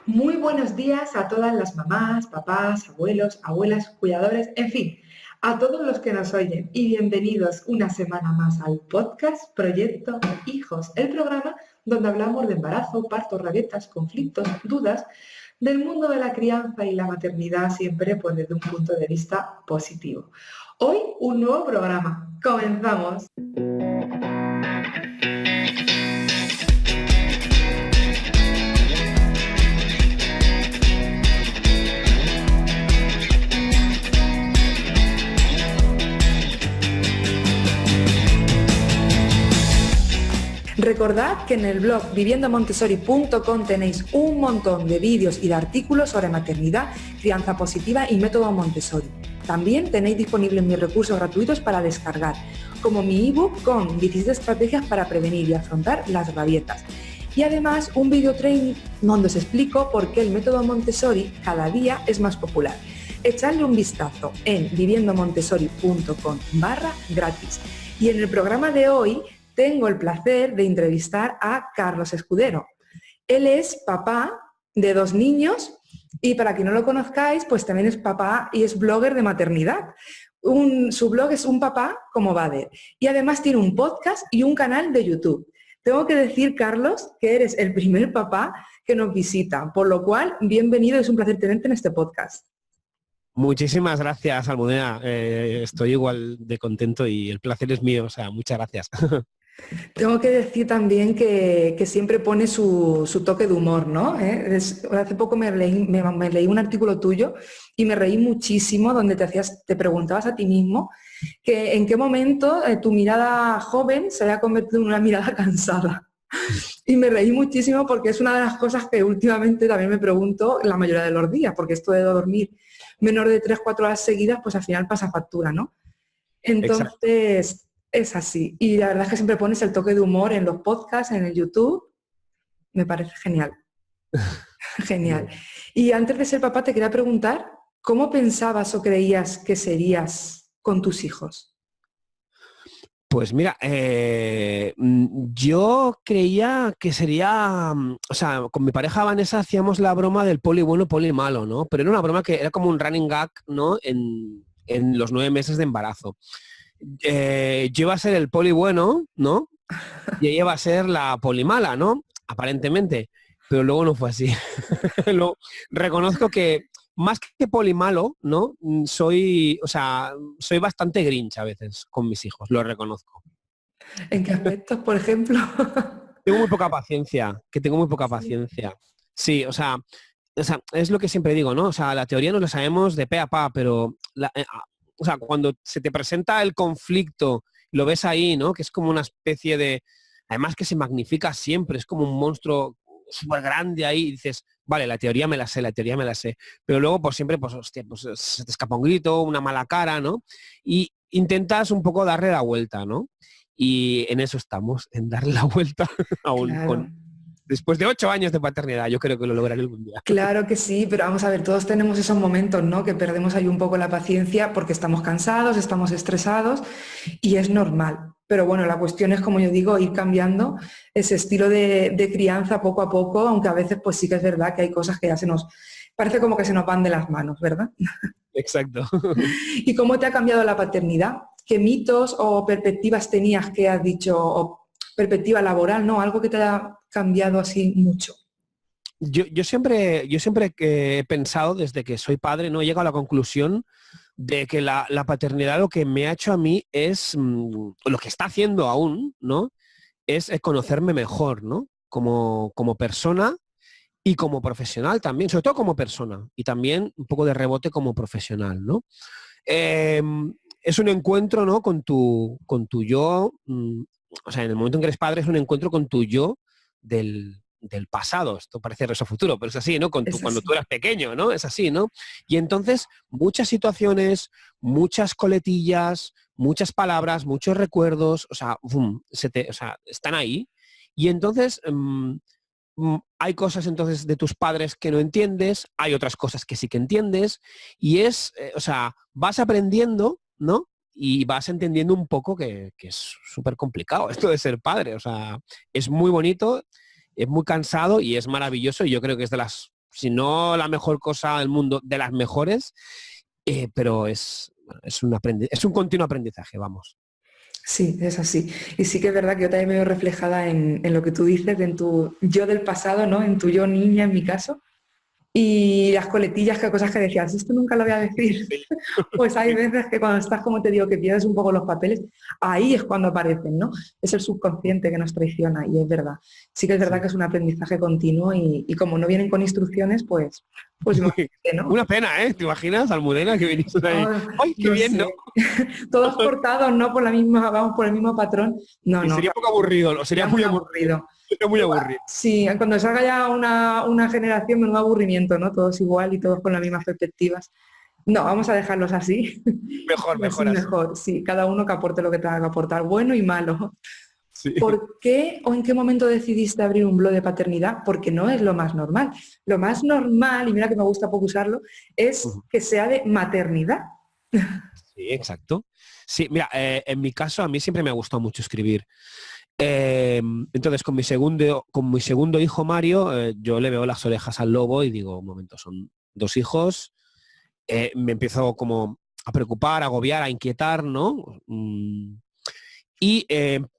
Muy buenos días a todas las mamás, papás, abuelos, abuelas, cuidadores, en fin, a todos los que nos oyen y bienvenidos una semana más al podcast Proyecto Hijos, el programa donde hablamos de embarazo, parto, rabietas, conflictos, dudas, del mundo de la crianza y la maternidad siempre pues desde un punto de vista positivo. Hoy un nuevo programa. ¡Comenzamos! Recordad que en el blog viviendomontessori.com tenéis un montón de vídeos y de artículos sobre maternidad, crianza positiva y método Montessori. También tenéis disponibles mis recursos gratuitos para descargar, como mi ebook con 17 estrategias para prevenir y afrontar las rabietas. Y además un video training donde os explico por qué el método Montessori cada día es más popular. Echadle un vistazo en viviendomontessori.com/gratis. Y en el programa de hoy tengo el placer de entrevistar a Carlos Escudero. Él es papá de 2 niños y para quien no lo conozcáis, pues también es papá y es blogger de maternidad. Su blog es Un Papá como Bader y además tiene un podcast y un canal de YouTube. Tengo que decir, Carlos, que eres el primer papá que nos visita, por lo cual, bienvenido, es un placer tenerte en este podcast. Muchísimas gracias, Almudena. Estoy igual de contento y el placer es mío, o sea, muchas gracias. Tengo que decir también que siempre pone su toque de humor, ¿no? Hace poco me leí un artículo tuyo y me reí muchísimo donde te preguntabas a ti mismo que en qué momento tu mirada joven se había convertido en una mirada cansada. Y me reí muchísimo porque es una de las cosas que últimamente también me pregunto la mayoría de los días, porque esto de dormir menor de 3-4 horas seguidas, pues al final pasa factura, ¿no? Entonces, exacto. Es así. Y la verdad es que siempre pones el toque de humor en los podcasts, en el YouTube. Me parece genial. Genial. Y antes de ser papá te quería preguntar, ¿cómo pensabas o creías que serías con tus hijos? Pues mira, yo creía que sería, o sea, con mi pareja Vanessa hacíamos la broma del poli bueno, poli malo, ¿no? Pero era una broma que era como un running gag, ¿no? En los 9 meses de embarazo. Yo iba a ser el poli bueno, ¿no? Y ella iba a ser la poli mala, ¿no? Aparentemente. Pero luego no fue así. Reconozco que más que poli malo, ¿no? Soy bastante grinch a veces con mis hijos, lo reconozco. ¿En qué aspectos, por ejemplo? Tengo muy poca paciencia, paciencia. Sí, o sea, es lo que siempre digo, ¿no? O sea, la teoría no la sabemos de pe a pa, pero cuando se te presenta el conflicto, lo ves ahí, ¿no? Que es como una especie de... Además que se magnifica siempre, es como un monstruo súper grande ahí y dices, vale, la teoría me la sé, pero luego pues siempre, pues hostia, pues se te escapa un grito, una mala cara, ¿no? Y intentas un poco darle la vuelta, ¿no? Y en eso estamos, en darle la vuelta aún Claro. Después de 8 años de paternidad, yo creo que lo lograré algún día. Claro que sí, pero vamos a ver, todos tenemos esos momentos, ¿no? Que perdemos ahí un poco la paciencia porque estamos cansados, estamos estresados y es normal. Pero bueno, la cuestión es, como yo digo, ir cambiando ese estilo de crianza poco a poco, aunque a veces pues sí que es verdad que hay cosas que ya parece como que se nos van de las manos, ¿verdad? Exacto. ¿Y cómo te ha cambiado la paternidad? ¿Qué mitos o perspectivas tenías que has dicho, o perspectiva laboral, ¿no? Algo que te haya cambiado así mucho. Yo siempre he pensado, desde que soy padre, no he llegado a la conclusión de que la paternidad lo que me ha hecho a mí es, lo que está haciendo aún, ¿no? Es conocerme mejor, ¿no? Como persona y como profesional también, sobre todo como persona y también un poco de rebote como profesional, ¿no? Es un encuentro, ¿no? Con tu yo, o sea, en el momento en que eres padre es un encuentro con tu yo del pasado. Esto parece Regreso al Futuro, pero es así, ¿no? Cuando tú eras pequeño, ¿no? Es así, ¿no? Y entonces muchas situaciones, muchas coletillas, muchas palabras, muchos recuerdos, o sea, están ahí. Y entonces hay cosas entonces de tus padres que no entiendes, hay otras cosas que sí que entiendes, y vas aprendiendo, ¿no? Y vas entendiendo un poco que es súper complicado esto de ser padre. O sea, es muy bonito, es muy cansado y es maravilloso, y yo creo que es de las si no la mejor cosa del mundo, de las mejores, pero es un continuo aprendizaje, vamos. Sí, es así. Y sí que es verdad que yo también me veo reflejada en lo que tú dices, en tu yo del pasado, ¿no? En tu yo niña, en mi caso. Y las coletillas, que cosas que decías, esto nunca lo voy a decir. Sí. Pues hay veces que cuando estás, como te digo, que pierdes un poco los papeles, ahí es cuando aparecen, ¿no? Es el subconsciente que nos traiciona y es verdad. Sí que es verdad Sí. que es un aprendizaje continuo y como no vienen con instrucciones, pues imagínate, ¿no? Una pena, ¿eh? ¿Te imaginas, Almudena, que viniste ahí? Ah, ¡Ay, qué no bien!, sé. ¿no? Todos cortados, ¿no? Por la misma, vamos por el mismo patrón. No, Y no, sería poco aburrido, ¿no? Sería sería muy muy aburrido. aburrido. Sería muy aburrido. Sí, cuando salga ya una generación, menudo aburrimiento, ¿no? Todos igual y todos con las mismas perspectivas. No, vamos a dejarlos así. Mejor, Y así mejor así. mejor, sí, cada uno que aporte lo que tenga que aportar, bueno y malo. Sí. ¿Por qué o en qué momento decidiste abrir un blog de paternidad? Porque no es lo más normal. Lo más normal, y mira que me gusta poco usarlo, es Ujú. que sea de maternidad. Sí, exacto. Sí, mira, en mi caso a mí siempre me ha gustado mucho escribir. Entonces con mi segundo hijo Mario, yo le veo las orejas al lobo y digo, un momento, son 2 hijos, me empiezo como a preocupar, a agobiar, a inquietar, ¿no? Y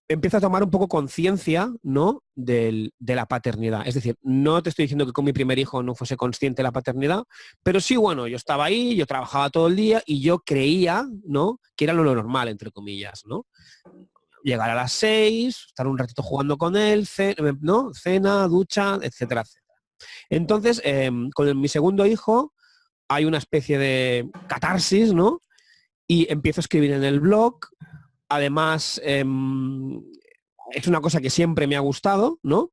empiezo a tomar un poco conciencia, ¿no? De la paternidad. Es decir, no te estoy diciendo que con mi primer hijo no fuese consciente de la paternidad, pero sí, bueno, yo estaba ahí, yo trabajaba todo el día y yo creía, ¿no? Que era lo normal, entre comillas, ¿no? Llegar a las 6, estar un ratito jugando con él, ¿no? Cena, ducha, etcétera, etcétera. Entonces, con mi segundo hijo hay una especie de catarsis, ¿no? Y empiezo a escribir en el blog. Además, es una cosa que siempre me ha gustado, ¿no?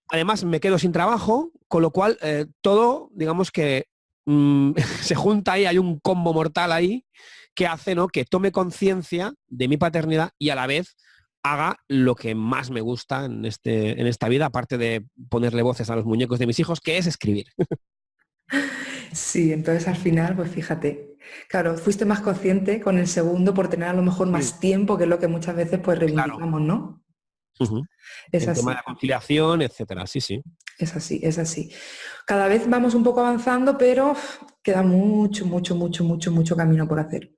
Además, me quedo sin trabajo, con lo cual todo, digamos que se junta ahí, hay un combo mortal ahí que hace, ¿no?, que tome conciencia de mi paternidad y a la vez haga lo que más me gusta en esta vida, aparte de ponerle voces a los muñecos de mis hijos, que es escribir. Sí, entonces al final, pues fíjate, claro, fuiste más consciente con el segundo por tener a lo mejor Mm, más tiempo, que es lo que muchas veces pues claro. reivindicamos, ¿no? Ujú. Es El tema de así, la conciliación, etcétera. Sí, sí. es así, es así. Cada vez vamos un poco avanzando, pero queda mucho, mucho, mucho, mucho, mucho camino por hacer.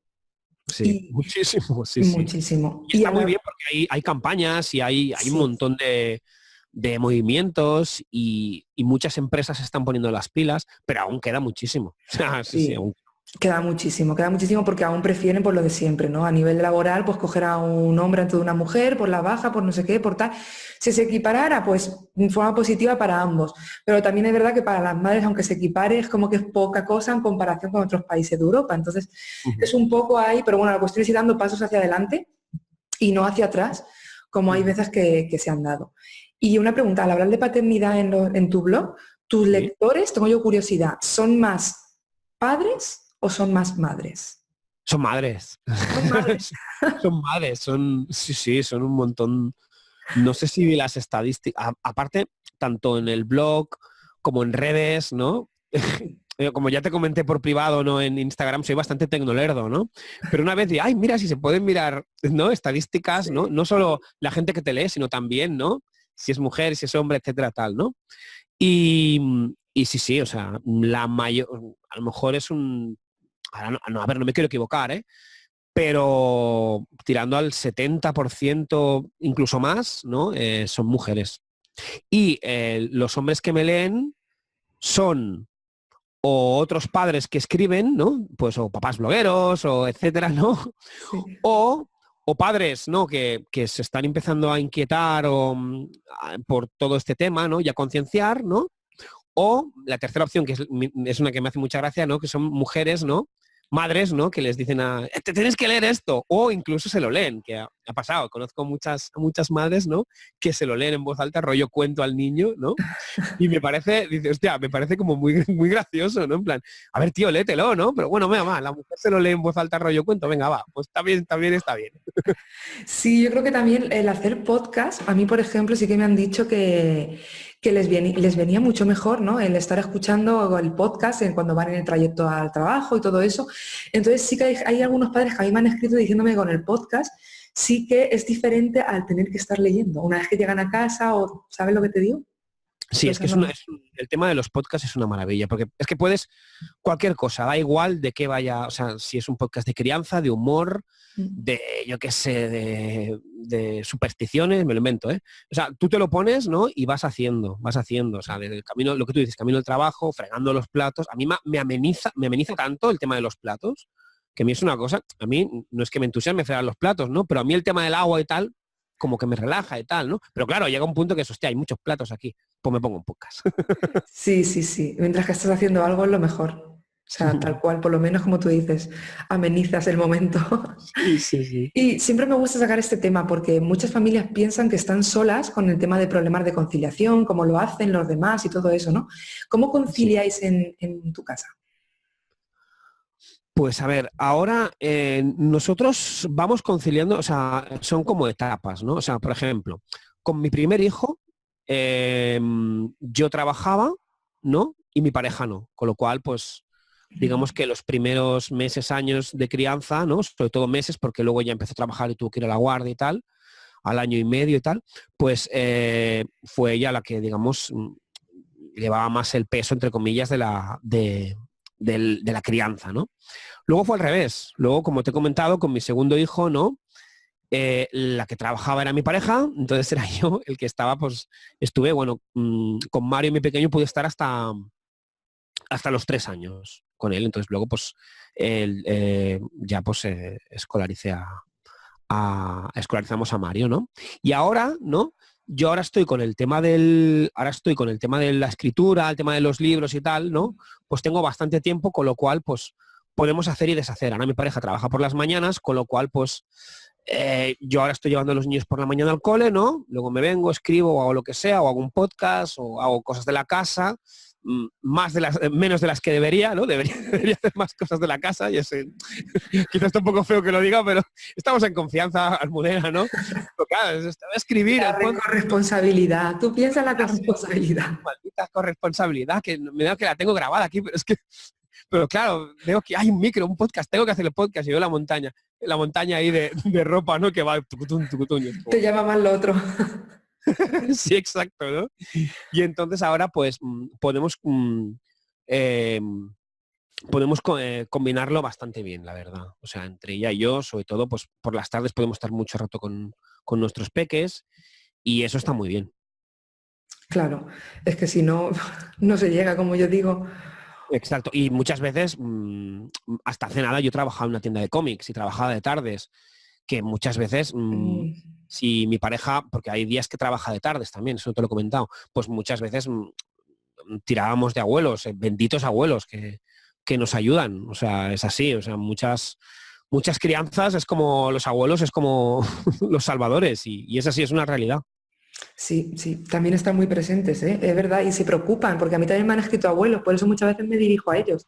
Sí, Y muchísimo, sí, sí. muchísimo. Y Y está muy ahora, bien porque hay campañas y hay un sí, montón de movimientos y muchas empresas se están poniendo las pilas, pero aún queda muchísimo. Ah, sí, sí, sí. aún. Queda muchísimo porque aún prefieren por lo de siempre, ¿no? A nivel laboral, pues coger a un hombre antes de una mujer, por la baja, por no sé qué, por tal. Si se equiparara, pues en forma positiva para ambos. Pero también es verdad que para las madres, aunque se equipare, es como que es poca cosa en comparación con otros países de Europa. Entonces, Ujú, es un poco ahí, pero bueno, la cuestión es ir dando pasos hacia adelante y no hacia atrás, como hay ujú. veces que se han dado. Y una pregunta, al hablar de paternidad en tu blog, ¿tus Sí. lectores, tengo yo curiosidad, son más padres o son más madres? Son madres. Son madres. Son madres, sí, sí, son un montón. No sé si vi las estadísticas. Aparte, tanto en el blog como en redes, ¿no? Como ya te comenté por privado, ¿no? En Instagram soy bastante tecnolerdo, ¿no? Pero una vez di, ay, mira, si se pueden mirar, ¿no? Estadísticas, ¿no? Sí. No solo la gente que te lee, sino también, ¿no? Si es mujer, si es hombre, etcétera, tal, ¿no? Y, y sí, sí, o sea, la mayor, a lo mejor es un, ahora no, a ver, no me quiero equivocar, ¿eh? Pero tirando al 70%, incluso más, ¿no? Son mujeres. Y los hombres que me leen son o otros padres que escriben, ¿no? Pues o papás blogueros o etcétera, ¿no? Sí. O, o padres, ¿no? Que se están empezando a inquietar por todo este tema, ¿no? Y a concienciar, ¿no? O la tercera opción, que es una que me hace mucha gracia, ¿no? Que son mujeres, ¿no? Madres, ¿no? Que les dicen te tienes que leer esto. O incluso se lo leen, que ha pasado. Conozco muchas madres, ¿no? Que se lo leen en voz alta, rollo cuento al niño, ¿no? Y me parece, dice, hostia, me parece como muy, muy gracioso, ¿no? En plan, a ver, tío, léetelo, ¿no? Pero bueno, mira, la mujer se lo lee en voz alta, rollo cuento, venga, va, pues está bien, está bien, está bien. Sí, yo creo que también el hacer podcast, a mí, por ejemplo, sí que me han dicho que les venía mucho mejor, ¿no? El estar escuchando el podcast cuando van en el trayecto al trabajo y todo eso. Entonces sí que hay algunos padres que a mí me han escrito diciéndome que con el podcast sí que es diferente al tener que estar leyendo. Una vez que llegan a casa o, ¿sabes lo que te digo? Sí, es que Entonces, el tema de los podcasts es una maravilla, porque es que puedes cualquier cosa, da igual de qué vaya, o sea, si es un podcast de crianza, de humor, de, yo qué sé, de supersticiones, me lo invento, ¿eh? O sea, tú te lo pones, ¿no? Y vas haciendo, o sea, desde el camino, lo que tú dices, camino al trabajo, fregando los platos, a mí me ameniza tanto el tema de los platos, que a mí es una cosa, a mí no es que me entusiasme fregar los platos, ¿no? Pero a mí el tema del agua y tal, como que me relaja y tal, ¿no? Pero claro, llega un punto que es, hostia, hay muchos platos aquí, pues me pongo un podcast. sí, sí, sí. Mientras que estás haciendo algo es lo mejor. O sea, tal cual, por lo menos como tú dices, amenizas el momento. Sí, sí, sí. Y siempre me gusta sacar este tema porque muchas familias piensan que están solas con el tema de problemas de conciliación, como lo hacen los demás y todo eso, ¿no? ¿Cómo Sí. conciliáis en tu casa? Pues a ver, ahora nosotros vamos conciliando, o sea, son como etapas, ¿no? O sea, por ejemplo, con mi primer hijo, yo trabajaba, ¿no? Y mi pareja no, con lo cual, pues, digamos que los primeros meses, años de crianza, ¿no? Sobre todo meses, porque luego ya empezó a trabajar y tuvo que ir a la guardia y tal, al año y medio y tal, pues fue ella la que, digamos, llevaba más el peso, entre comillas, de la crianza, ¿no? Luego fue al revés. Luego, como te he comentado, con mi segundo hijo, ¿no? La que trabajaba era mi pareja, entonces era yo el que estaba, pues, estuve, bueno, con Mario, mi pequeño, pude estar hasta los 3 años con él. Entonces luego, pues, ya pues escolaricé escolarizamos a Mario, ¿no? Y ahora, ¿no? Yo ahora estoy con el tema de la escritura, el tema de los libros y tal, ¿no? Pues tengo bastante tiempo, con lo cual, pues, podemos hacer y deshacer. Ahora mi pareja trabaja por las mañanas, con lo cual, pues, yo ahora estoy llevando a los niños por la mañana al cole, ¿no? Luego me vengo, escribo o hago lo que sea, o hago un podcast, o hago cosas de la casa, menos de las que debería, ¿no? Debería hacer más cosas de la casa, y ese, quizás está un poco feo que lo diga, pero estamos en confianza, Almudena, ¿no? Pero claro, escribir el La podcast, corresponsabilidad. Tú piensas en la corresponsabilidad. maldita corresponsabilidad, que me da que la tengo grabada aquí, pero es que, pero claro, veo que hay un micro, un podcast, tengo que hacer el podcast y veo la montaña ahí de ropa, ¿no? Que va tucutún, tucutún, y es Te como, llama más lo otro. sí, exacto, ¿no? Y entonces ahora pues eh, combinarlo bastante bien, la verdad. O sea, entre ella y yo, sobre todo, pues por las tardes podemos estar mucho rato con nuestros peques y eso está muy bien. Claro, es que si no, no se llega, como yo digo. Exacto. Y muchas veces, hasta hace nada, yo trabajaba en una tienda de cómics y trabajaba de tardes, que muchas veces, Mm, si mi pareja, porque hay días que trabaja de tardes también, eso no te lo he comentado, pues muchas veces tirábamos de abuelos, benditos abuelos que nos ayudan. O sea, es así. O sea, muchas crianzas es como los abuelos, es como los salvadores y es así, es una realidad. sí, sí, también están muy presentes, ¿eh? Es verdad, y se preocupan, porque a mí también me han escrito abuelos, por eso muchas veces me dirijo a ellos.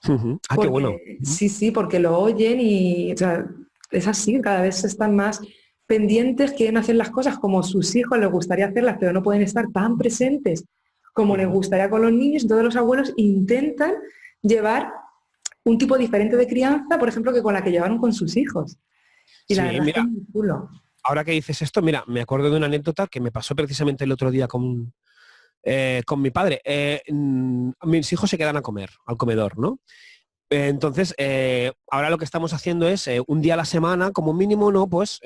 Ujú. Ah, qué bueno. Porque sí, sí, porque lo oyen y o sea, es así, cada vez están más pendientes, quieren hacer las cosas como sus hijos les gustaría hacerlas, pero no pueden estar tan presentes como les Ujú. gustaría con los niños. Entonces los abuelos intentan llevar un tipo diferente de crianza, por ejemplo, que con la que llevaron con sus hijos. Y la Sí, verdad es que es mira, muy chulo. ahora que dices esto, mira, me acuerdo de una anécdota que me pasó precisamente el otro día con mi padre. Mis hijos se quedan a comer, al comedor, ¿no? Entonces, ahora lo que estamos haciendo es un día a la semana, como mínimo, ¿no? Pues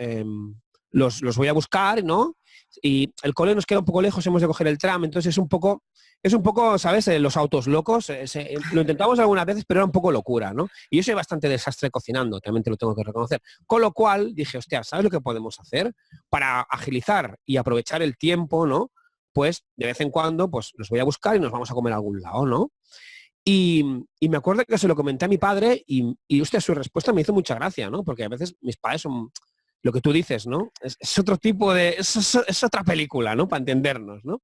los voy a buscar, ¿no? Y el cole nos queda un poco lejos, hemos de coger el tram, entonces es un poco, ¿sabes? Los autos locos, lo intentamos algunas veces, pero era un poco locura, ¿no? Y yo soy bastante desastre cocinando, también te lo tengo que reconocer. Con lo cual dije, hostia, ¿sabes lo que podemos hacer para agilizar y aprovechar el tiempo, ¿no? Pues de vez en cuando, pues los voy a buscar y nos vamos a comer a algún lado, ¿no? Y me acuerdo que se lo comenté a mi padre y hostia, su respuesta me hizo mucha gracia, ¿no? Porque a veces mis padres son lo que tú dices, ¿no? Es otro tipo es otra película, ¿no? Para entendernos, ¿no?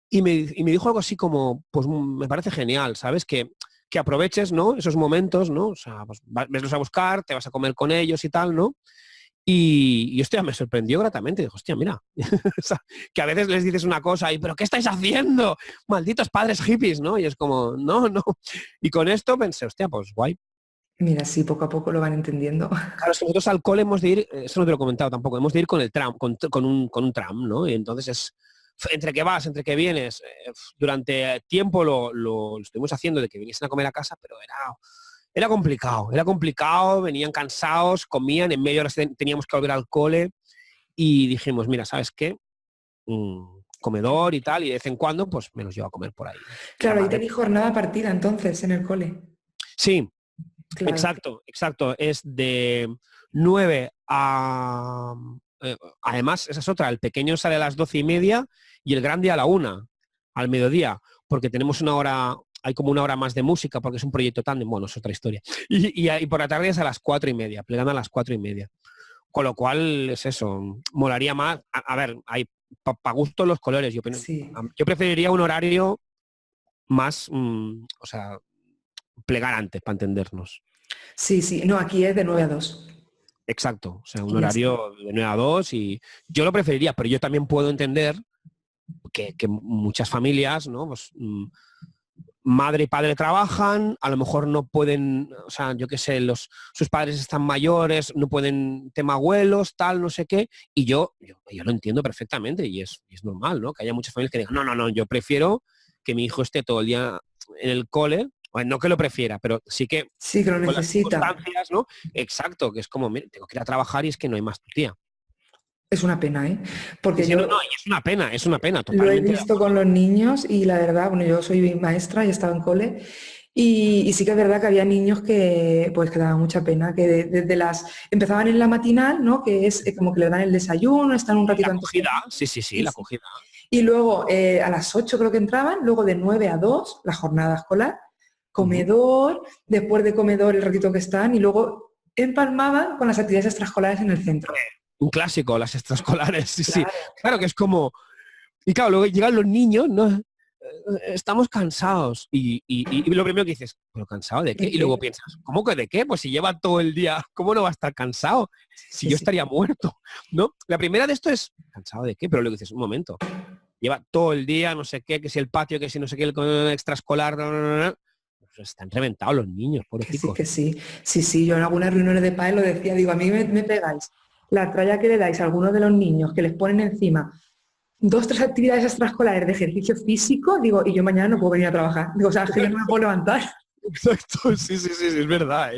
Y me dijo algo así como, pues me parece genial, ¿sabes? Que aproveches, ¿no? Esos momentos, ¿no? O sea, pues veslos a buscar, te vas a comer con ellos y tal, ¿no? Y hostia, me sorprendió gratamente. Dijo, hostia, mira, o sea, que a veces les dices una cosa y, ¿pero qué estáis haciendo? Malditos padres hippies, ¿no? Y es como, no, no. Y con esto pensé, hostia, pues guay. Mira, sí, poco a poco lo van entendiendo. Claro, es que nosotros al cole hemos de ir, eso no te lo he comentado tampoco, hemos de ir con el tram, con un tram, ¿no? Y entonces entre que vas, entre que vienes, durante tiempo lo estuvimos haciendo de que viniesen a comer a casa, pero era complicado, venían cansados, comían, en medio horas teníamos que volver al cole y dijimos, mira, ¿sabes qué? Comedor y tal, y de vez en cuando pues me los llevo a comer por ahí. Claro, ahí tenéis jornada partida entonces en el cole. Sí, Claro. Exacto. Es de 9 a... además, esa es otra, el pequeño sale a las 12:30 y el grande a la 1, al mediodía, porque tenemos una hora, hay como una hora más de música, porque es un proyecto tándem, bueno, es otra historia. Y por la tarde es a las 4:30, plegando a las 4:30. Con lo cual, es eso, molaría más. A ver, hay para gusto los colores. Yo preferiría un horario más, o sea, plegar antes, para entendernos. Sí, no, aquí es de 9 a 2. Exacto, o sea, un horario de 9 a 2 y yo lo preferiría, pero yo también puedo entender que muchas familias, ¿no? Pues, madre y padre trabajan, a lo mejor no pueden, o sea, yo qué sé, sus padres están mayores, no pueden, tema abuelos, tal, no sé qué, y yo lo entiendo perfectamente y es normal, ¿no? Que haya muchas familias que digan, no, yo prefiero que mi hijo esté todo el día en el cole. Bueno, no que lo prefiera, pero sí que lo con las necesita. circunstancias, ¿no? Exacto, que es como, mira, tengo que ir a trabajar y es que no hay más tu tía. Es una pena, ¿eh? Porque Sí, yo es una pena, totalmente. lo he visto con los niños y la verdad, bueno, yo soy maestra y estaba en cole y sí que es verdad que había niños que pues que daba mucha pena, que desde empezaban en la matinal, ¿no? Que es como que le dan el desayuno, están un ratito La antes. acogida, sí, la acogida. Y luego a las 8 creo que entraban, luego de 9 a 2 la jornada escolar, comedor, después de comedor el ratito que están y luego empalmaban con las actividades extraescolares en el centro. Un clásico, las extraescolares, sí. Claro que es como... Y claro, luego llegan los niños, ¿no? Estamos cansados. Y lo primero que dices, ¿pero cansado de qué? Y luego piensas, ¿cómo que de qué? Pues si lleva todo el día, ¿cómo no va a estar cansado? Si yo estaría muerto, ¿no? La primera de esto es, ¿cansado de qué? Pero luego dices, un momento, lleva todo el día, no sé qué, que si el patio, que si no sé qué, el extraescolar, pues están reventados los niños, pobrecitos. Que sí, yo en algunas reuniones de padres lo decía, digo, a mí me pegáis la tralla que le dais a algunos de los niños, que les ponen encima 2, 3 actividades extraescolares de ejercicio físico, digo, y yo mañana no puedo venir a trabajar. Digo, o sea, es que yo no me puedo levantar. Exacto, sí, es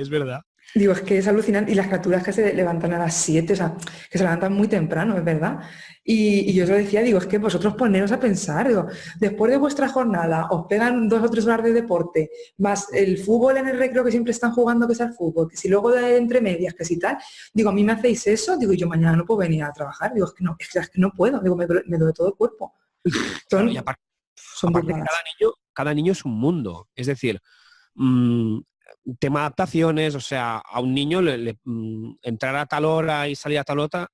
verdad. Digo, es que es alucinante. Y las criaturas que se levantan a las 7, o sea, que se levantan muy temprano, es verdad. Y yo os lo decía, digo, es que vosotros poneros a pensar, digo, después de vuestra jornada os pegan 2 o 3 horas de deporte, más el fútbol en el recreo que siempre están jugando, que es el fútbol, que si luego de entre medias, que si tal, digo, a mí me hacéis eso, digo, yo mañana no puedo venir a trabajar, digo, es que no puedo, digo, me duele todo el cuerpo. Claro, y aparte cada niño es un mundo, es decir, tema adaptaciones, o sea, a un niño entrar a tal hora y salir a tal otra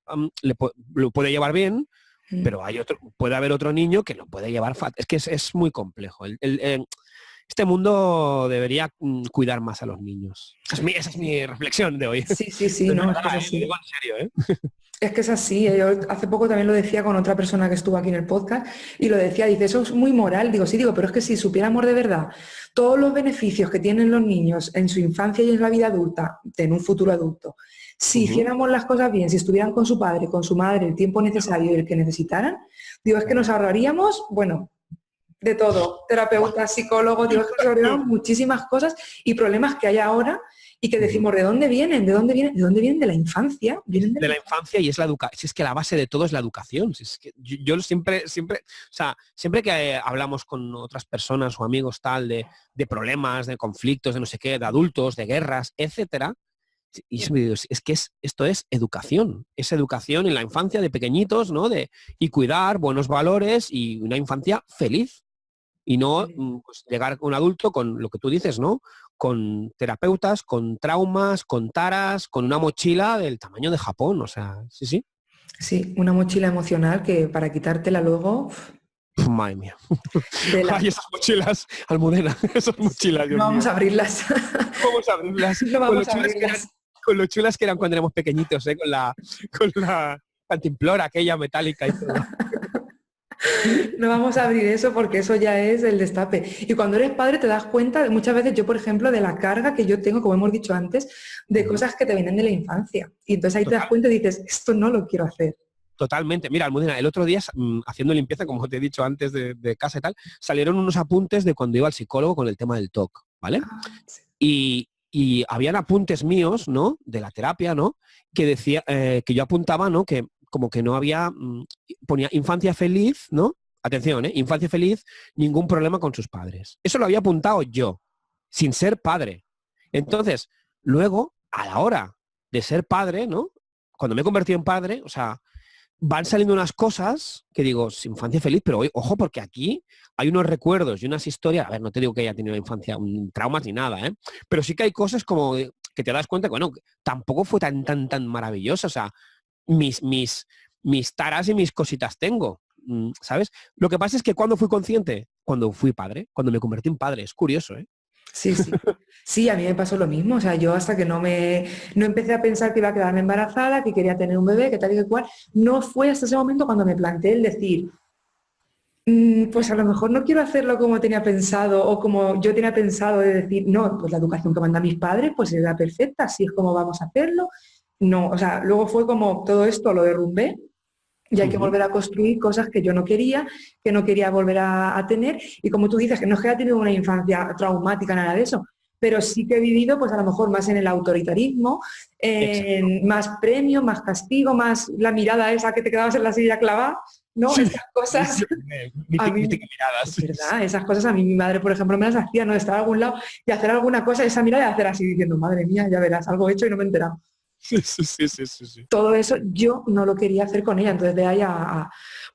lo puede llevar bien, pero puede haber otro niño que lo puede llevar fatal. Es que es muy complejo. Este mundo debería cuidar más a los niños. Esa es mi reflexión de hoy. Sí, no, es que es así. Digo en serio, ¿eh? Es que es así, yo hace poco también lo decía con otra persona que estuvo aquí en el podcast y lo decía, dice, eso es muy moral, digo, sí, digo, pero es que si supiéramos de verdad todos los beneficios que tienen los niños en su infancia y en la vida adulta, en un futuro adulto, si hiciéramos las cosas bien, si estuvieran con su padre, con su madre, el tiempo necesario y el que necesitaran, digo, es que nos ahorraríamos, bueno, de todo, terapeutas, psicólogos, digo, es que nos ahorraríamos muchísimas cosas y problemas que hay ahora. Y que decimos, ¿de dónde vienen? ¿De dónde vienen? ¿De dónde vienen? De la infancia. Vienen de la infancia y es la educación. Si es que la base de todo es la educación. Si es que yo siempre, o sea, siempre que hablamos con otras personas o amigos tal de problemas, de conflictos, de no sé qué, de adultos, de guerras, etcétera, y es que esto es educación. Es educación en la infancia de pequeñitos, ¿no? Y cuidar buenos valores y una infancia feliz. Y no pues, llegar un adulto con lo que tú dices, ¿no? Con terapeutas, con traumas, con taras, con una mochila del tamaño de Japón, o sea, sí. Sí, una mochila emocional que para quitártela luego... Madre mía. Ay, esas mochilas, Almudena, esas mochilas, Dios no vamos mío. a abrirlas. Vamos a abrirlas. No vamos a abrirlas. Con lo chulas que eran cuando éramos pequeñitos, ¿eh? Con la cantimplora aquella metálica y todo. No vamos a abrir eso porque eso ya es el destape. Y cuando eres padre te das cuenta, muchas veces yo, por ejemplo, de la carga que yo tengo, como hemos dicho antes, de cosas que te vienen de la infancia. Y entonces ahí te das cuenta y dices, esto no lo quiero hacer. Totalmente. Mira, Almudena, el otro día, haciendo limpieza, como te he dicho antes de casa y tal, salieron unos apuntes de cuando iba al psicólogo con el tema del TOC, ¿vale? Y habían apuntes míos, ¿no? De la terapia, ¿no? Que decía, que yo apuntaba, ¿no? Que como que no había, ponía infancia feliz, ¿no? Atención, infancia feliz, ningún problema con sus padres. Eso lo había apuntado yo, sin ser padre. Entonces, luego, a la hora de ser padre, ¿no? Cuando me he convertido en padre, o sea, van saliendo unas cosas que digo, infancia feliz, pero ojo, porque aquí hay unos recuerdos y unas historias, a ver, no te digo que haya tenido infancia, traumas ni nada, pero sí que hay cosas como que te das cuenta que, bueno, tampoco fue tan maravillosa, o sea, mis taras y mis cositas tengo, ¿sabes? Lo que pasa es que cuando fui consciente, cuando fui padre, cuando me convertí en padre, es curioso, ¿eh? Sí, sí. Sí, a mí me pasó lo mismo. O sea, yo hasta que no empecé a pensar que iba a quedarme embarazada, que quería tener un bebé, que tal y que cual, no fue hasta ese momento cuando me planteé el decir, pues a lo mejor no quiero hacerlo como tenía pensado o como yo tenía pensado de decir, no, pues la educación que mandan mis padres, pues era perfecta, así es como vamos a hacerlo. No, o sea, luego fue como todo esto lo derrumbé y hay que volver a construir cosas que yo no quería, que no quería volver a tener. Y como tú dices, que no es que haya tenido una infancia traumática, nada de eso, pero sí que he vivido, pues a lo mejor más en el autoritarismo, en más premio, más castigo, más la mirada esa que te quedabas en la silla clavada, ¿no? Sí, Esas cosas. sí, A mí, miradas. es verdad, esas cosas a mí mi madre, por ejemplo, me las hacía, ¿no? De estar a algún lado y hacer alguna cosa, esa mirada y hacer así, diciendo, madre mía, ya verás, algo hecho y no me he enterado. Sí. Todo eso yo no lo quería hacer con ella, entonces de ahí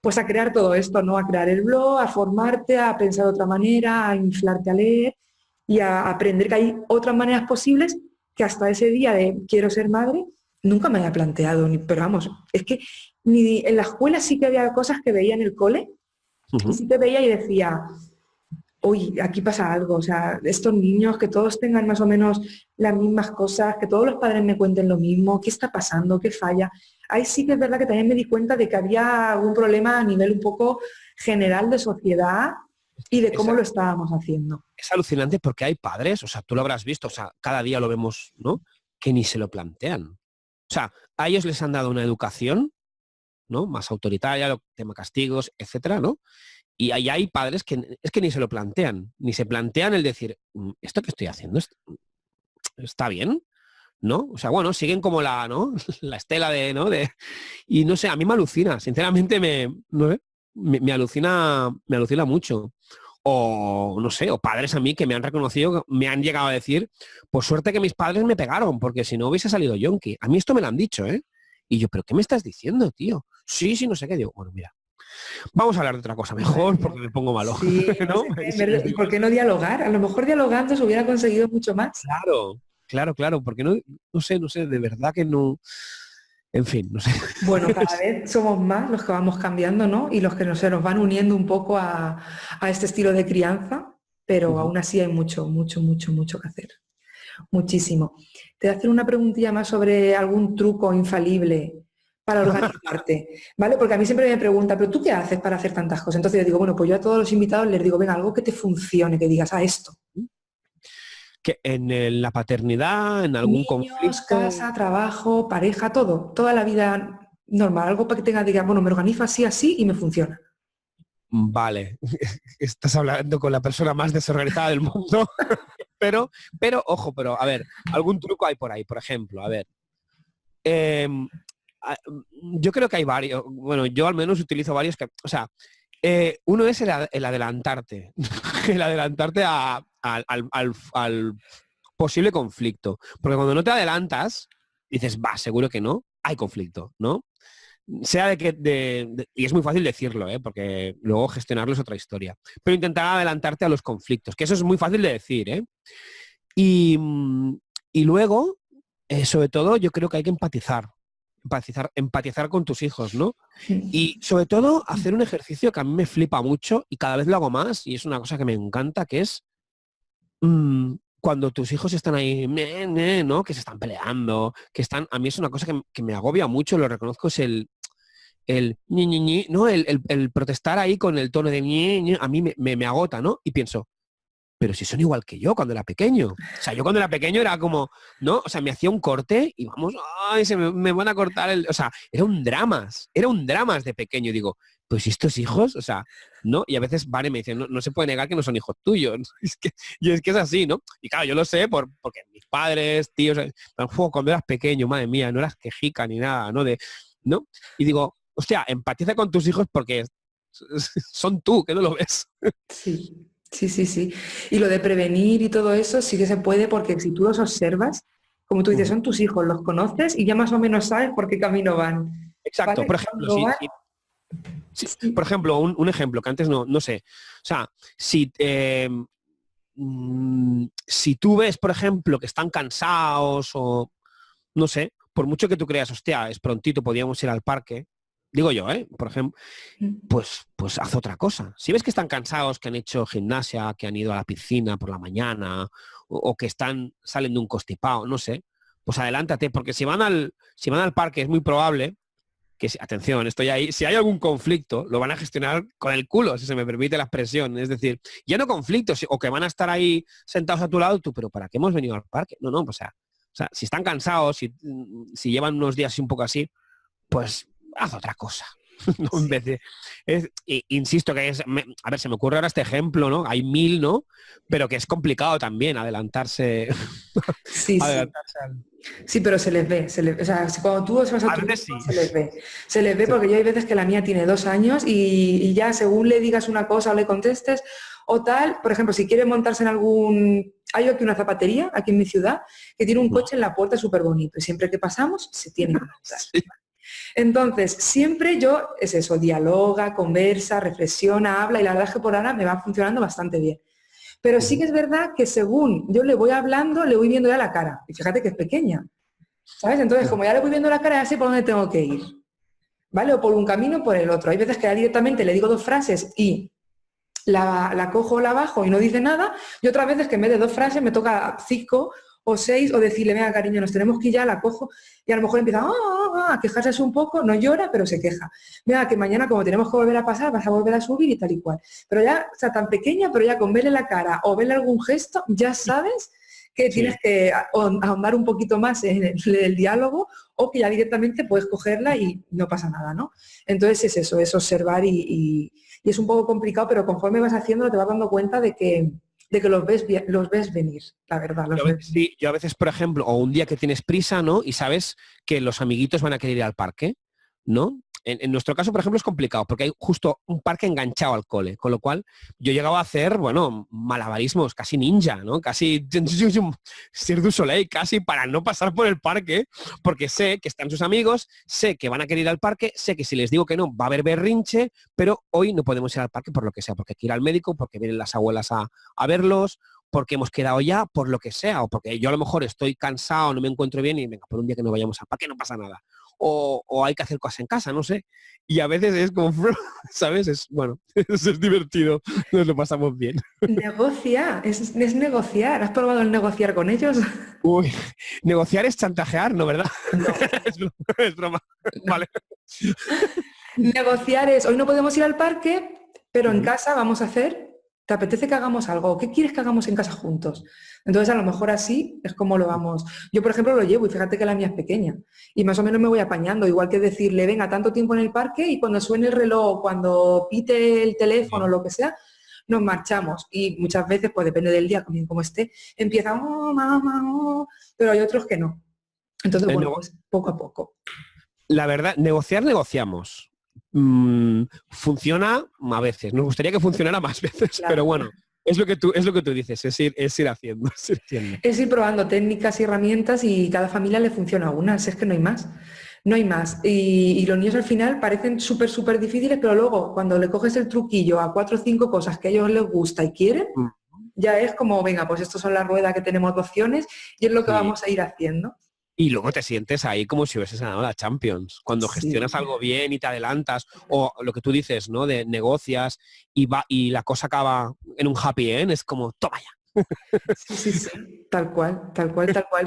pues a crear todo esto, ¿no? A crear el blog, a formarte, a pensar de otra manera, a inflarte a leer y a aprender que hay otras maneras posibles que hasta ese día de quiero ser madre nunca me había planteado, pero vamos, es que ni en la escuela sí que había cosas que veía en el cole y sí que veía y decía, uy, aquí pasa algo, o sea, estos niños, que todos tengan más o menos las mismas cosas, que todos los padres me cuenten lo mismo, ¿qué está pasando? ¿Qué falla? Ahí sí que es verdad que también me di cuenta de que había algún problema a nivel un poco general de sociedad y de cómo lo estábamos haciendo. Es alucinante porque hay padres, o sea, tú lo habrás visto, o sea, cada día lo vemos, ¿no? Que ni se lo plantean. O sea, a ellos les han dado una educación, ¿no? Más autoritaria, tema castigos, etcétera, ¿no? Y ahí hay padres que es que ni se lo plantean, ni se plantean el decir, ¿esto que estoy haciendo está bien? ¿No? O sea, bueno, siguen como la, ¿no? La estela de, ¿no? Y no sé, a mí me alucina, sinceramente no sé, me alucina mucho. O no sé, o padres a mí que me han reconocido, me han llegado a decir, por suerte que mis padres me pegaron, porque si no hubiese salido yonki. A mí esto me lo han dicho, ¿eh? Y yo, ¿pero qué me estás diciendo, tío? Sí, no sé qué. Digo, bueno, mira, vamos a hablar de otra cosa mejor porque me pongo malo. Sí, ¿No? no sé, ¿y por qué no dialogar? A lo mejor dialogando se hubiera conseguido mucho más. Claro, porque no sé, de verdad que no. En fin, no sé. Bueno, cada vez somos más los que vamos cambiando, ¿no? Y los que se nos van uniendo un poco a este estilo de crianza, pero aún así hay mucho que hacer. Muchísimo. Te voy a hacer una preguntilla más sobre algún truco infalible para organizarte, ¿vale? Porque a mí siempre me pregunta, ¿pero tú qué haces para hacer tantas cosas? Entonces yo digo, bueno, pues yo a todos los invitados les digo, venga, algo que te funcione, que digas, esto. Que en la paternidad, en algún Niños, conflicto. casa, trabajo, pareja, todo, toda la vida normal, algo para que tenga, diga, bueno, me organizo así y me funciona. Vale, estás hablando con la persona más desorganizada del mundo, pero, ojo, pero a ver, algún truco hay por ahí, por ejemplo, a ver. Yo creo que hay varios, bueno, yo al menos utilizo varios que, o sea, uno es el adelantarte, el adelantarte al posible conflicto, porque cuando no te adelantas, dices, seguro que no, hay conflicto, ¿no? Sea y es muy fácil decirlo, porque luego gestionarlo es otra historia, pero intentar adelantarte a los conflictos, que eso es muy fácil de decir, y, y luego, sobre todo, yo creo que hay que empatizar con tus hijos, ¿no? Y sobre todo hacer un ejercicio que a mí me flipa mucho y cada vez lo hago más y es una cosa que me encanta, que es cuando tus hijos están ahí, ¿no? Que se están peleando, a mí es una cosa que me agobia mucho, lo reconozco, es el ñi, ¿no? El protestar ahí con el tono de ñi, a mí me agota, ¿no? Y pienso, pero si son igual que yo cuando era pequeño. O sea, yo cuando era pequeño era como, ¿no? O sea, me hacía un corte y vamos, ay, me van a cortar el... O sea, era un dramas de pequeño. Digo, pues estos hijos, o sea, ¿no? Y a veces van y me dicen, no se puede negar que no son hijos tuyos. Y es que es así, ¿no? Y claro, yo lo sé porque mis padres, tíos, cuando eras pequeño, madre mía, no eras quejica ni nada, ¿no? ¿No? Y digo, hostia, empatiza con tus hijos porque son tú, que no lo ves. Sí, sí, sí, sí. Y lo de prevenir y todo eso sí que se puede porque si tú los observas, como tú dices, son tus hijos, los conoces y ya más o menos sabes por qué camino van. Exacto, ¿Vale? por ejemplo, Cuando van, sí, sí. por ejemplo, un ejemplo que antes no sé. O sea, si tú ves, por ejemplo, que están cansados o, no sé, por mucho que tú creas, hostia, es prontito, podíamos ir al parque, digo yo, por ejemplo, pues haz otra cosa. Si ves que están cansados, que han hecho gimnasia, que han ido a la piscina por la mañana o que salen de un constipado, no sé, pues adelántate, porque si van al parque es muy probable que, atención, estoy ahí, si hay algún conflicto, lo van a gestionar con el culo, si se me permite la expresión. Es decir, ya no conflictos, o que van a estar ahí sentados a tu lado, tú, pero ¿para qué hemos venido al parque? No, o sea, si están cansados, si llevan unos días un poco así, pues haz otra cosa. No, en vez de, insisto que a ver, se me ocurre ahora este ejemplo, ¿no? Hay 1000, ¿no? Pero que es complicado también adelantarse. Sí, sí. adelantarse Sí, pero se les ve. O sea, cuando tú observas a a tu veces hijo, sí. se les ve. Se les ve porque yo hay veces que la mía tiene 2 años y ya según le digas una cosa o le contestes o tal, por ejemplo, si quiere montarse en algún... Hay aquí una zapatería, aquí en mi ciudad, que tiene un coche en la puerta súper bonito y siempre que pasamos se tiene que montar. Sí. Entonces, siempre yo, es eso, dialoga, conversa, reflexiona, habla y la verdad es que por ahora me va funcionando bastante bien. Pero sí que es verdad que según yo le voy hablando, le voy viendo ya la cara. Y fíjate que es pequeña, ¿sabes? Entonces, como ya le voy viendo la cara, ya sé por dónde tengo que ir, ¿vale? O por un camino o por el otro. Hay veces que ya directamente le digo 2 frases y la cojo o la bajo y no dice nada, y otras veces que en vez de 2 frases me toca 5 o 6 o decirle, venga cariño, nos tenemos que ir ya, la cojo y a lo mejor empieza a quejarse un poco, no llora, pero se queja. Venga, que mañana como tenemos que volver a pasar, vas a volver a subir y tal y cual. Pero ya, o sea, tan pequeña, pero ya con verle la cara o verle algún gesto, ya sabes que tienes que ahondar un poquito más en el diálogo o que ya directamente puedes cogerla y no pasa nada, ¿no? Entonces es eso, es observar y es un poco complicado, pero conforme vas haciéndolo te vas dando cuenta de que los ves venir, la verdad. Yo a veces, por ejemplo, o un día que tienes prisa, ¿no? Y sabes que los amiguitos van a querer ir al parque, ¿no? En nuestro caso, por ejemplo, es complicado porque hay justo un parque enganchado al cole, con lo cual yo llegaba a hacer, bueno, malabarismos, casi ninja, ¿no? Casi Cirque du Soleil, casi para no pasar por el parque, porque sé que están sus amigos, sé que van a querer ir al parque, sé que si les digo que no, va a haber berrinche, pero hoy no podemos ir al parque por lo que sea, porque hay que ir al médico, porque vienen las abuelas a verlos, porque hemos quedado ya, por lo que sea, o porque yo a lo mejor estoy cansado, no me encuentro bien y venga, por un día que no vayamos al parque no pasa nada. O hay que hacer cosas en casa, no sé. Y a veces es como, ¿sabes? Bueno, eso es divertido, nos lo pasamos bien. Negocia, es negociar. ¿Has probado el negociar con ellos? Uy, negociar es chantajear, ¿no, verdad? No. Es broma. Vale. Negociar es, hoy no podemos ir al parque, pero en casa vamos a hacer, ¿te apetece que hagamos algo? ¿Qué quieres que hagamos en casa juntos? Entonces, a lo mejor así es como lo vamos. Yo, por ejemplo, lo llevo y fíjate que la mía es pequeña y más o menos me voy apañando, igual que decirle, venga, tanto tiempo en el parque y cuando suene el reloj, cuando pite el teléfono, lo que sea, nos marchamos. Y muchas veces, pues depende del día, como esté, empieza, oh, mamá, oh", pero hay otros que no. Entonces, bueno, pues poco a poco. La verdad, negociamos. Funciona a veces. Nos gustaría que funcionara más veces, Claro. pero bueno, es lo que tú dices, es ir haciendo. Es ir probando técnicas y herramientas y cada familia le funciona una, es que no hay más. No hay más. Y los niños al final parecen súper difíciles, pero luego cuando le coges el truquillo a 4 o 5 cosas que a ellos les gusta y quieren, ya es como, venga, pues estos son las ruedas que tenemos de opciones y es lo que vamos a ir haciendo. Y luego te sientes ahí como si hubieses ganado la Champions. Cuando gestionas algo bien y te adelantas, o lo que tú dices, ¿no? De negocias y la cosa acaba en un happy end, es como, toma ya. Sí, tal cual.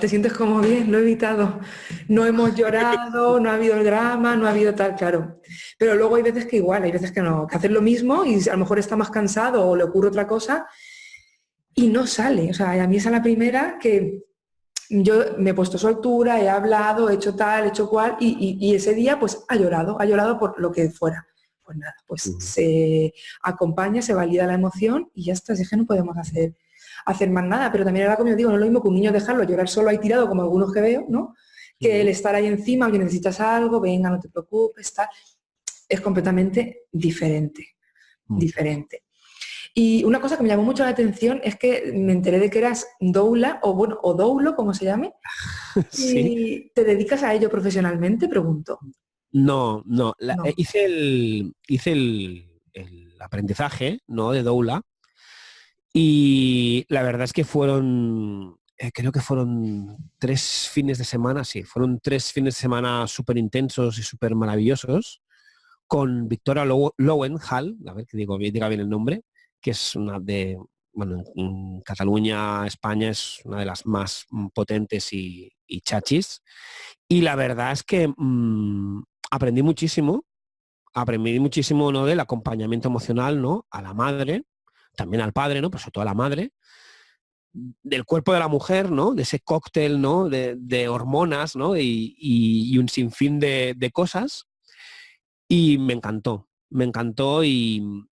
Te sientes como bien, lo he evitado. No hemos llorado, no ha habido drama, no ha habido tal, claro. Pero luego hay veces que igual, hay veces que no, que hacer lo mismo y a lo mejor está más cansado o le ocurre otra cosa y no sale. O sea, a mí esa es la primera que yo me he puesto su altura, he hablado, he hecho tal, he hecho cual, y ese día pues ha llorado por lo que fuera. Pues nada, pues Ujú. se acompaña, se valida la emoción y ya está, es que no podemos hacer más nada. Pero también era como yo digo, no es lo mismo que un niño dejarlo llorar solo ahí tirado, como algunos que veo, ¿no? Que el Ujú. estar ahí encima, oye, necesitas algo, venga, no te preocupes, tal. Es completamente diferente, Mm. diferente. Y una cosa que me llamó mucho la atención es que me enteré de que eras doula, o bueno, o doulo, como se llame, Sí. y te dedicas a ello profesionalmente, pregunto. No, no. No. Hice el aprendizaje, ¿no? De doula. Y la verdad es que creo que fueron 3 fines de semana, sí, fueron 3 fines de semana súper intensos y súper maravillosos con Victoria Lowenhall, a ver que diga bien el nombre, que es una bueno, en Cataluña, España, es una de las más potentes y chachis. Y la verdad es que aprendí muchísimo, ¿no? Del acompañamiento emocional, ¿no? A la madre, también al padre, ¿no? Pero sobre todo a la madre, del cuerpo de la mujer, ¿no? De ese cóctel, ¿no? De hormonas, ¿no? Y un sinfín de cosas. Y me encantó y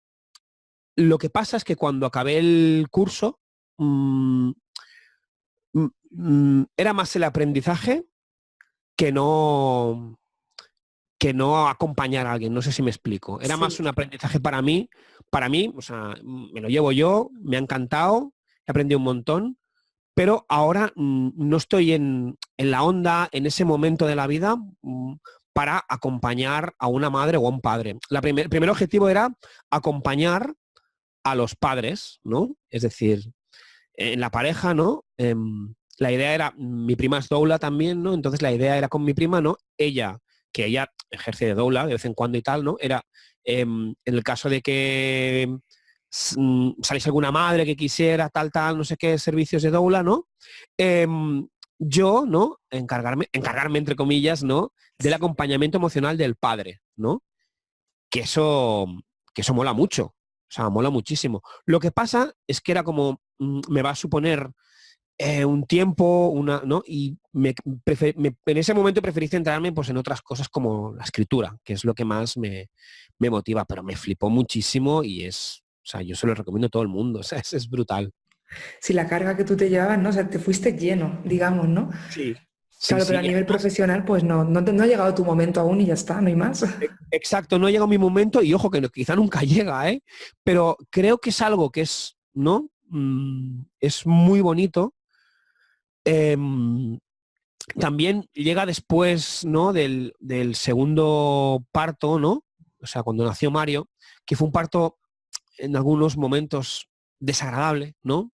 lo que pasa es que cuando acabé el curso, mm, era más el aprendizaje que no, que no acompañar a alguien, no sé si me explico. Era más Sí, un aprendizaje para mí, o sea, me lo llevo yo, me ha encantado, he aprendido un montón, pero ahora no estoy en la onda, en ese momento de la vida, para acompañar a una madre o a un padre. El primer objetivo era acompañar a los padres, ¿no? Es decir, en la pareja, ¿no? La idea era, mi prima es doula también, ¿no? Entonces la idea era con mi prima, ¿no? Que ella ejerce de doula de vez en cuando y tal, ¿no? Era, en el caso de que saliese alguna madre que quisiera tal, no sé qué, servicios de doula, ¿no? Em, yo, ¿no? Encargarme, entre comillas, ¿no? Del acompañamiento emocional del padre, ¿no? Que eso, que eso mola mucho, o sea, mola muchísimo. Lo que pasa es que era como, me va a suponer un tiempo, ¿no? Y en ese momento preferí centrarme pues, en otras cosas como la escritura, que es lo que más me motiva, pero me flipó muchísimo y o sea, yo se lo recomiendo a todo el mundo, o sea, es brutal. si la carga que tú te llevabas, ¿no? O sea, te fuiste lleno, digamos, ¿no? Sí, sí, Claro, sí. pero a Y nivel además, profesional, pues no ha llegado tu momento aún y ya está, no hay más. exacto, no llega mi momento y ojo que quizá nunca llega, ¿eh? Pero creo que es algo que es, ¿no? Es muy bonito. Em, También llega después, ¿no? Del segundo parto, ¿no? O sea, cuando nació Mario, que fue un parto en algunos momentos desagradable, ¿no?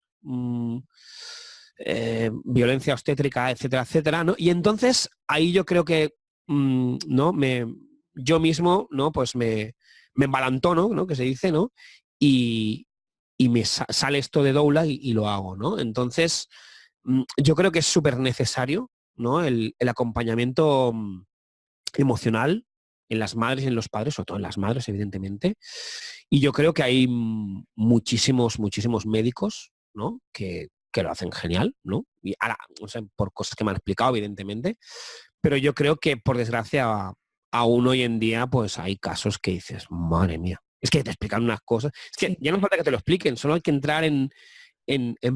Violencia obstétrica, etcétera, etcétera, ¿no? Y entonces ahí yo creo que, ¿no? Yo mismo, ¿no? Pues me embalantono, ¿no? Que se dice, ¿no? Y, y sale esto de doula y lo hago, ¿no? Entonces, yo creo que es súper necesario, ¿no? El acompañamiento emocional en las madres y en los padres, sobre todo en las madres, evidentemente. Y yo creo que hay muchísimos médicos, ¿no? Que lo hacen genial, ¿no? Y ahora, o sea, por cosas que me han explicado, evidentemente, pero yo creo que, por desgracia, aún hoy en día, pues hay casos que dices, madre mía, es que te explican unas cosas, es que Sí. ya no falta que te lo expliquen, solo hay que entrar en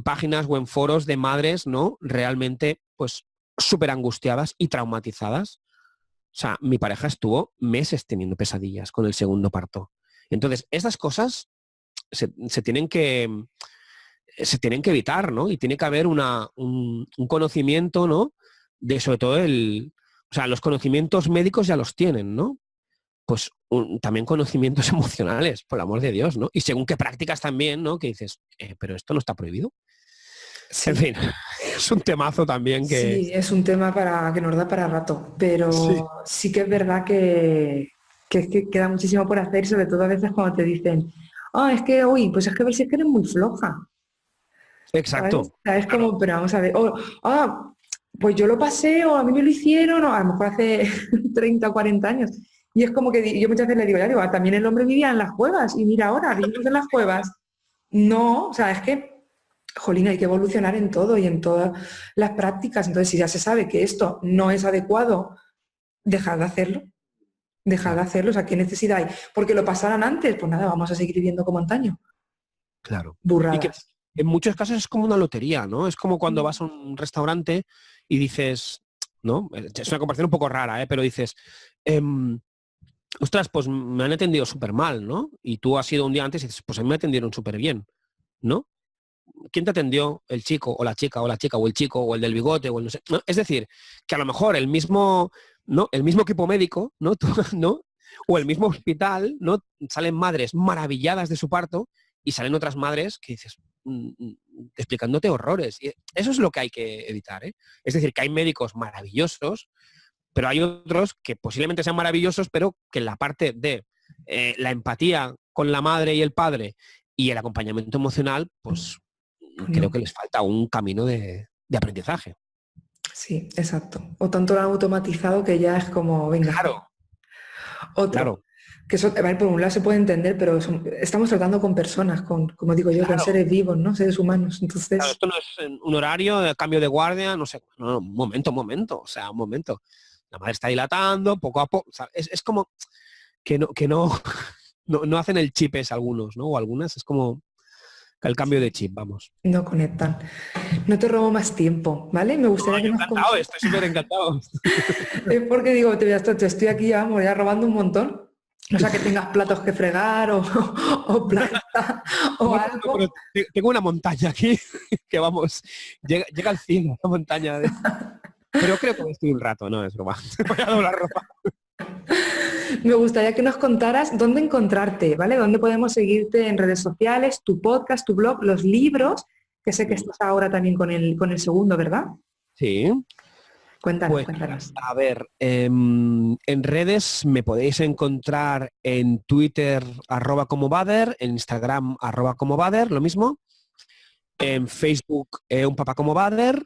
páginas o en foros de madres, ¿no? Realmente, pues, súper angustiadas y traumatizadas. O sea, mi pareja estuvo meses teniendo pesadillas con el segundo parto. Entonces, estas cosas se tienen que evitar, ¿no? Y tiene que haber un conocimiento, ¿no? De sobre todo o sea, los conocimientos médicos ya los tienen, ¿no? Pues también conocimientos emocionales, por el amor de Dios, ¿no? Y según qué prácticas también, ¿no? Que dices, pero esto no está prohibido. En Sí, fin, es un temazo también que... sí, es un tema que nos da para rato, Sí. pero sí que es verdad que queda muchísimo por hacer, sobre todo a veces cuando te dicen, ah, es que, uy, pues es que a ver si es que eres muy floja, ¿sabes? Exacto. O sea, es Claro. como, pero vamos a ver, pues yo lo pasé o a mí me lo hicieron, o a lo mejor hace 30 o 40 años. Y es como que yo muchas veces le digo, ya digo, también el hombre vivía en las cuevas y mira ahora, vivimos en las cuevas. No, o sea, es que jolín, hay que evolucionar en todo y en todas las prácticas. Entonces, si ya se sabe que esto no es adecuado, dejad de hacerlo. Dejad de hacerlo. O sea, ¿qué necesidad hay? Porque lo pasaran antes, pues nada, vamos a seguir viviendo como antaño. Claro. Y que Burradas. en muchos casos es como una lotería, ¿no? Es como cuando vas a un restaurante y dices, ¿no? Es una comparación un poco rara, pero dices, ostras, pues me han atendido súper mal, ¿no? Y tú has ido un día antes y dices, pues a mí me atendieron súper bien, ¿no? ¿Quién te atendió? ¿El chico o la chica o la chica o el chico o el del bigote o el no sé? ¿No? Es decir, que a lo mejor el mismo, ¿no? El mismo equipo médico, ¿no? Tú, ¿no? O el mismo hospital, ¿no? Salen madres maravilladas de su parto y salen otras madres que dices, explicándote horrores. Y eso es lo que hay que evitar, ¿eh? Es decir, que hay médicos maravillosos, pero hay otros que posiblemente sean maravillosos, pero que en la parte de la empatía con la madre y el padre y el acompañamiento emocional, pues creo que les falta un camino de aprendizaje. Sí, exacto. O tanto lo han automatizado que ya es como, venga. Claro. Otro. Claro. Que eso, a ver, por un lado se puede entender, pero estamos tratando con personas, como digo yo, con seres vivos, ¿no? Seres humanos. Entonces. Claro, esto no es un horario de cambio de guardia, no sé. No, un momento. O sea, un momento. La madre está dilatando, poco a poco. O sea, es como que no hacen el chip es algunos, ¿no? O algunas, es como el cambio de chip, vamos. No conectan. No te robo más tiempo, ¿vale? Me gustaría que nos encantado, estoy súper encantado. Es porque digo, te estoy aquí ya robando un montón. O sea, que tengas platos que fregar o planta o algo. Pero tengo una montaña aquí que vamos, llega al cielo, la montaña. Pero creo que estoy un rato, no es broma. Voy a doblar ropa. Me gustaría que nos contaras dónde encontrarte, ¿vale? Dónde podemos seguirte en redes sociales, tu podcast, tu blog, los libros, que sé que estás ahora también con el segundo, ¿verdad? Sí. Cuéntanos. A ver, en redes me podéis encontrar en Twitter @comobader, en Instagram @comobader, lo mismo. En Facebook un papá como Bader.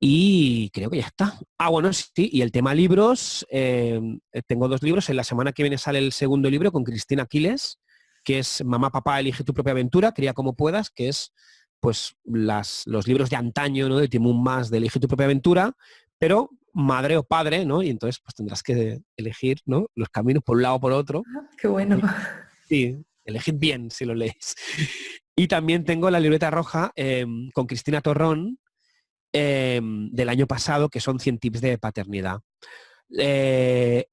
Y creo que ya está. Bueno, sí, y el tema libros, tengo 2 libros. En la semana que viene sale el segundo libro con Cristina Aquiles, que es Mamá, papá, elige tu propia aventura, cría como puedas, que es pues los libros de antaño, ¿no? De Timún Mas, de Elige tu propia aventura, pero madre o padre, ¿no? Y entonces pues tendrás que elegir, ¿no? Los caminos por un lado o por otro. Qué bueno. Sí, elegid bien si lo leéis. Y también tengo la libreta roja con Cristina Torrón, del año pasado, que son 100 tips de paternidad.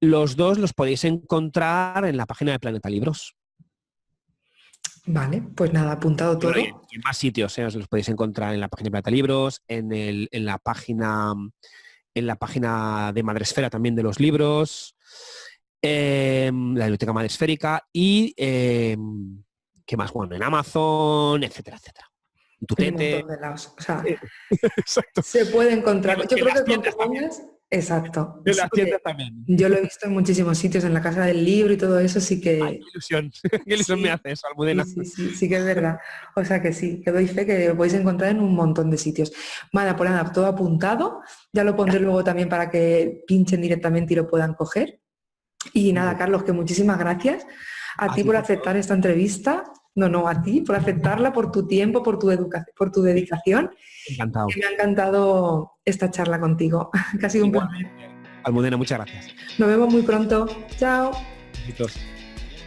Los 2 los podéis encontrar en la página de Planeta Libros. Vale, pues nada, apuntado todo. Y en más sitios, os los podéis encontrar en la página de Planeta Libros, en la página de Madresfera también de los libros, la biblioteca Madresférica y ¿qué más? Bueno, en Amazon, etcétera, etcétera. En tu tete. O sea, Exacto. se puede encontrar. Yo creo que con que también. pongas, exacto. En las tiendas también. Yo lo he visto en muchísimos sitios, en la casa del libro y todo eso, sí que. Ay, qué ilusión me hace eso, Almudena. Sí que es verdad. O sea que sí, que doy fe que lo podéis encontrar en un montón de sitios. Vale, pues nada, todo apuntado. Ya lo pondré luego también para que pinchen directamente y lo puedan coger. Y nada, Carlos, que muchísimas gracias a ti por aceptar esta entrevista. No, a ti por aceptarla, por tu tiempo, por tu dedicación. Encantado. Me ha encantado esta charla contigo. Que ha sido un placer. Almudena, muchas gracias. Nos vemos muy pronto. Chao. Besitos.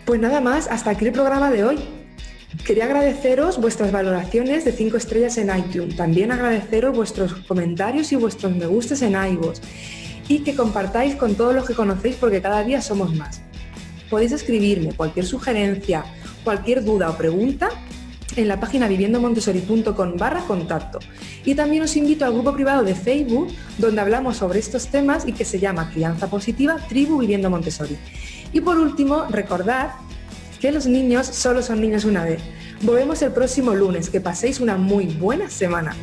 Pues nada más, hasta aquí el programa de hoy. Quería agradeceros vuestras valoraciones de 5 estrellas en iTunes. También agradeceros vuestros comentarios y vuestros me gustas en iVoox. Y que compartáis con todos los que conocéis porque cada día somos más. Podéis escribirme cualquier sugerencia, cualquier duda o pregunta en la página viviendomontessori.com/contacto. Y también os invito al grupo privado de Facebook donde hablamos sobre estos temas y que se llama Crianza Positiva Tribu Viviendo Montessori. Y por último, recordad que los niños solo son niños una vez. Volvemos el próximo lunes. Que paséis una muy buena semana.